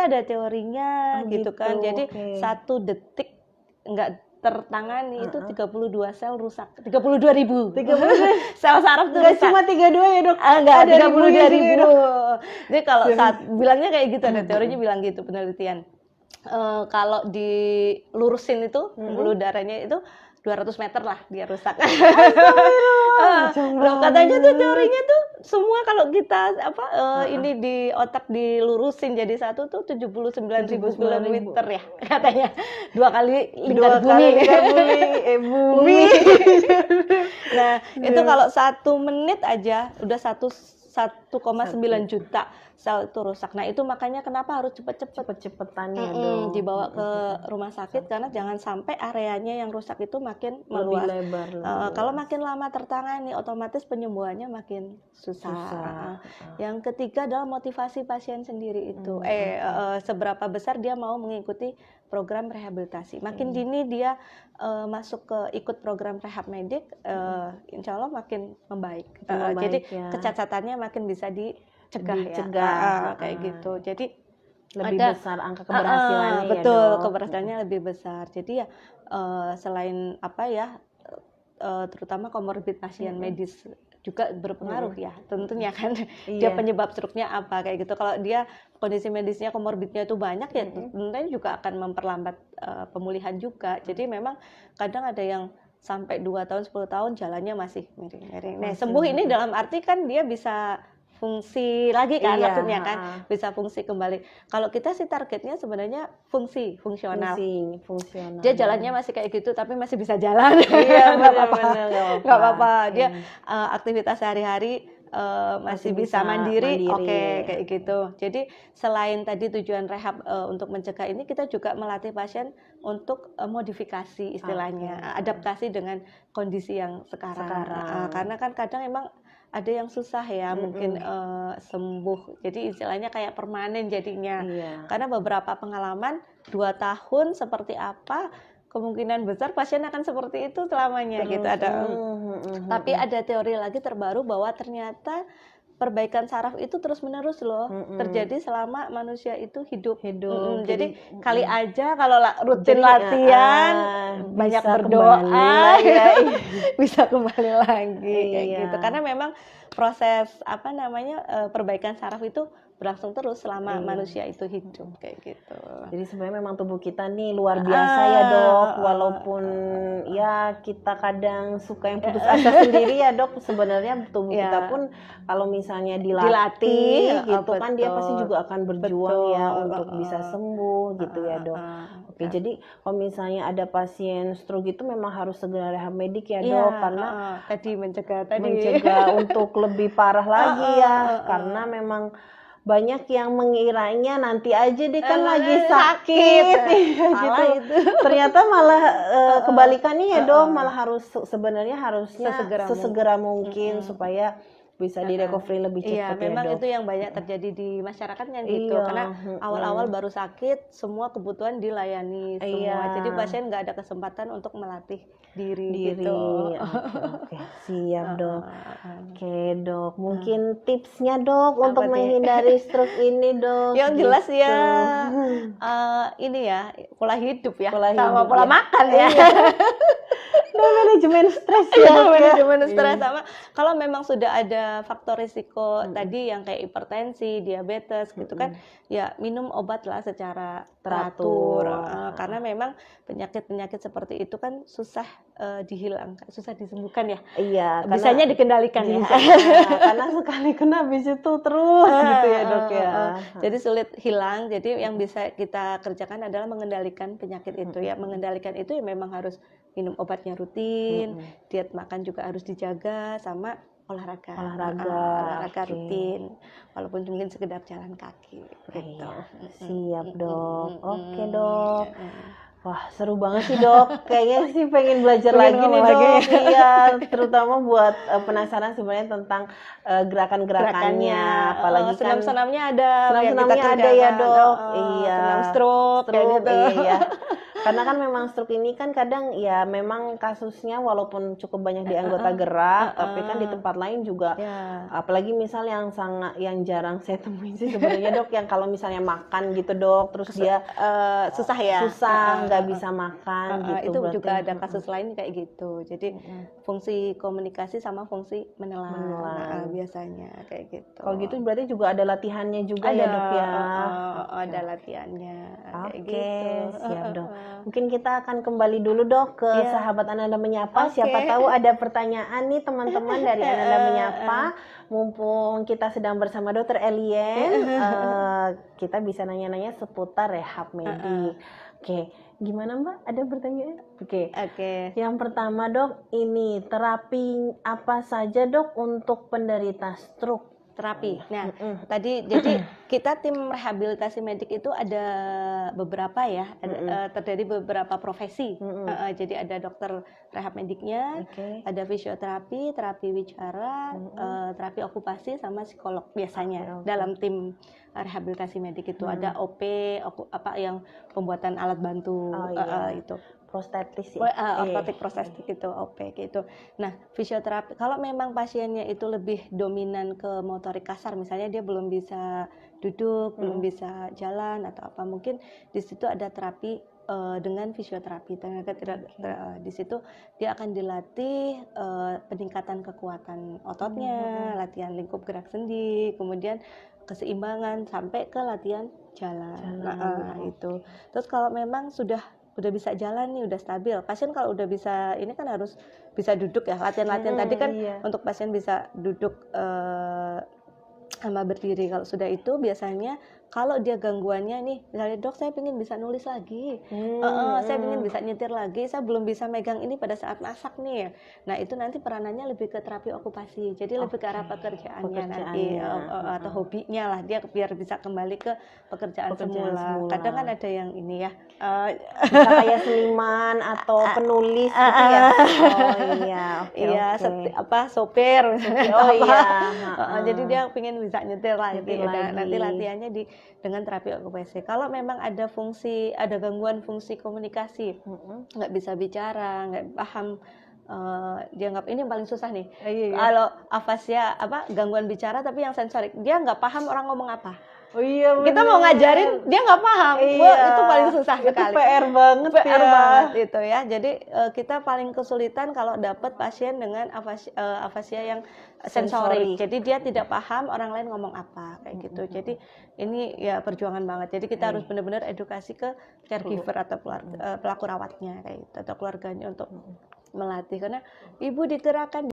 ternyata ada teorinya gitu kan. Jadi 1 detik nggak tertangani itu 32 sel rusak. 32.000 sel saraf tuh nggak rusak. Cuma 32 ya dok? Enggak, ada 32.000. Jadi kalau saat bilangnya kayak gitu, ada teorinya bilang gitu penelitian. Kalau dilurusin itu pembuluh darahnya itu 200 meter lah dia rusak. Loh, katanya tuh teorinya tuh semua kalau kita ini di otak dilurusin jadi satu tuh 79.000 kilometer ya katanya. 2 kali lingkar bumi. Bumi. Nah, itu kalau 1 menit aja udah 1,9 juta sel itu rusak. Nah, itu makanya kenapa harus cepet-cepetan ya dong dibawa ke rumah sakit, karena jangan sampai areanya yang rusak itu makin meluas. Kalau makin lama tertangani, otomatis penyembuhannya makin susah. Yang ketiga adalah motivasi pasien sendiri itu. Seberapa besar dia mau mengikuti program rehabilitasi. Makin dini dia masuk ke ikut program rehab medik, insya Allah makin membaik. Jadi kecacatannya makin bisa dicegah kayak gitu. Jadi lebih besar angka keberhasilannya betul, keberhasilannya lebih besar. Jadi ya selain terutama komorbid pasien medis juga berpengaruh ya tentunya kan. Dia penyebab struknya apa kayak gitu. Kalau dia kondisi medisnya komorbidnya itu banyak ya tentunya juga akan memperlambat pemulihan juga. Jadi memang kadang ada yang sampai 2 tahun 10 tahun jalannya masih miring-miring. Nah, sembuh ini dalam arti kan dia bisa fungsi lagi kan, maksudnya kan bisa fungsi kembali. Kalau kita sih targetnya sebenarnya fungsional. Dia jalannya masih kayak gitu tapi masih bisa jalan. Iya, nggak apa-apa. Dia aktivitas sehari-hari masih bisa mandiri. Oke, kayak gitu. Jadi selain tadi tujuan rehab untuk mencegah ini, kita juga melatih pasien untuk modifikasi istilahnya, adaptasi dengan kondisi yang sekarang. Karena kan kadang emang ada yang susah ya mungkin sembuh. Jadi istilahnya kayak permanen jadinya. Karena beberapa pengalaman 2 tahun seperti apa, kemungkinan besar pasien akan seperti itu selamanya gitu. Tapi ada teori lagi terbaru bahwa ternyata perbaikan saraf itu terus-menerus loh terjadi selama manusia itu hidup. Jadi kali aja kalau rutin latihan, banyak berdoa, bisa kembali lagi kayak gitu. Karena memang proses perbaikan saraf itu berlangsung terus selama manusia itu hidup kayak gitu. Jadi sebenarnya memang tubuh kita nih luar biasa ya dok, walaupun ya kita kadang suka yang putus asa sendiri ya dok, sebenarnya tubuh kita pun kalau misalnya dilatih gitu kan dia pasti juga akan berjuang ya untuk bisa sembuh gitu ya dok. Oke, jadi kalau misalnya ada pasien stroke itu memang harus segera rehab medik ya dok, karena mencegah untuk lebih parah lagi ya, karena memang banyak yang mengiranya nanti aja dia kan lagi sakit. Gitu. Ternyata malah kebalikannya ya dok, malah harusnya sesegera mungkin supaya bisa di recovery lebih cepat ya memang dok. itu yang banyak terjadi di masyarakat kan gitu, karena awal-awal baru sakit semua kebutuhan dilayani semua, jadi pasien nggak ada kesempatan untuk melatih diri. Gitu. Oke, siap dok. Oke dok, mungkin tipsnya dok untuk menghindari stroke ini dok. Yang jelas ya ini ya pola hidup ya, sama pola makan ya. Manajemen stres sama kalau memang sudah ada faktor risiko tadi yang kayak hipertensi, diabetes gitu kan, ya minum obat lah secara teratur. Karena memang penyakit-penyakit seperti itu kan susah dihilangkan, susah disembuhkan ya. Bisanya dikendalikan ya. Karena sekali kena habis itu terus gitu ya dok ya. Jadi sulit hilang. Jadi yang bisa kita kerjakan adalah mengendalikan penyakit itu ya. Mengendalikan itu ya memang harus minum obatnya rutin, diet makan juga harus dijaga, sama olahraga rutin, walaupun mungkin sekedar jalan kaki. Gitu. Siap dok. Oke dok. Wah seru banget sih dok, kayaknya sih pengen belajar lagi nih dok. Iya, terutama buat penasaran sebenarnya tentang gerakan-gerakannya, apalagi kan senam-senamnya ada, senam-senamnya ada ya dok. Senam stroke kayak gitu. Iya. Karena kan memang stroke ini kan kadang ya memang kasusnya walaupun cukup banyak di anggota gerak, tapi kan di tempat lain juga, apalagi misal yang jarang saya temuin sih sebenarnya dok, yang kalau misalnya makan gitu dok, terus dia susah nggak bisa makan gitu. Itu berarti, juga ada kasus lain kayak gitu. Jadi fungsi komunikasi sama fungsi menelan. Biasanya kayak gitu. Kalau gitu berarti juga ada latihannya juga ya dok ya. Ada latihannya. Oke, gitu. siap dok. Mungkin kita akan kembali dulu dok ke sahabat Ananda Menyapa. Oke. Siapa tahu ada pertanyaan nih teman-teman dari Ananda Menyapa. Mumpung kita sedang bersama Dokter Elien, kita bisa nanya-nanya seputar rehab medik. Oke, gimana Mbak? Ada pertanyaan? Oke. Yang pertama dok, ini terapi apa saja dok untuk penderita stroke? Terapi. Nah, tadi jadi kita tim rehabilitasi medik itu ada beberapa ya, terdiri beberapa profesi. Jadi ada dokter rehab mediknya, ada fisioterapi, terapi wicara, terapi okupasi sama psikolog biasanya. Dalam tim rehabilitasi medik itu ada OP, apa yang pembuatan alat bantu itu. Prostetis ortotik prostetik itu OP gitu. Nah, fisioterapi kalau memang pasiennya itu lebih dominan ke motorik kasar, misalnya dia belum bisa duduk, belum bisa jalan atau apa, mungkin di situ ada terapi dengan fisioterapi. Di situ dia akan dilatih peningkatan kekuatan ototnya, latihan lingkup gerak sendi, kemudian keseimbangan sampai ke latihan jalan. Itu. Terus kalau memang udah bisa jalan nih, udah stabil. Pasien kalau udah bisa, ini kan harus bisa duduk ya. Latihan-latihan tadi kan untuk pasien bisa duduk sama berdiri. Kalau sudah itu biasanya kalau dia gangguannya nih, misalnya dok saya pengen bisa nulis lagi, saya pengen bisa nyetir lagi, saya belum bisa megang ini pada saat masak nih. Nah itu nanti peranannya lebih ke terapi okupasi, jadi lebih ke arah pekerjaannya nanti atau hobinya lah, dia biar bisa kembali ke pekerjaan semula. Kadang kan ada yang ini ya, bisa kayak seniman atau penulis gitu ya. Sopir. Jadi dia pengen bisa nyetir lagi. Nanti latihannya dengan terapi okupasi. Kalau memang ada gangguan fungsi komunikasi, nggak bisa bicara, nggak paham, dianggap ini yang paling susah nih. Kalau afasia gangguan bicara tapi yang sensorik, dia nggak paham orang ngomong apa. Kita mau ngajarin dia nggak paham. Itu paling susah sekali. Itu PR banget itu ya. Jadi kita paling kesulitan kalau dapat pasien dengan afasia yang sensorik. Jadi dia tidak paham orang lain ngomong apa kayak gitu. Jadi ini ya perjuangan banget. Jadi kita harus benar-benar edukasi ke caregiver atau pelaku rawatnya kayak gitu, atau keluarganya untuk melatih, karena ibu digerakkan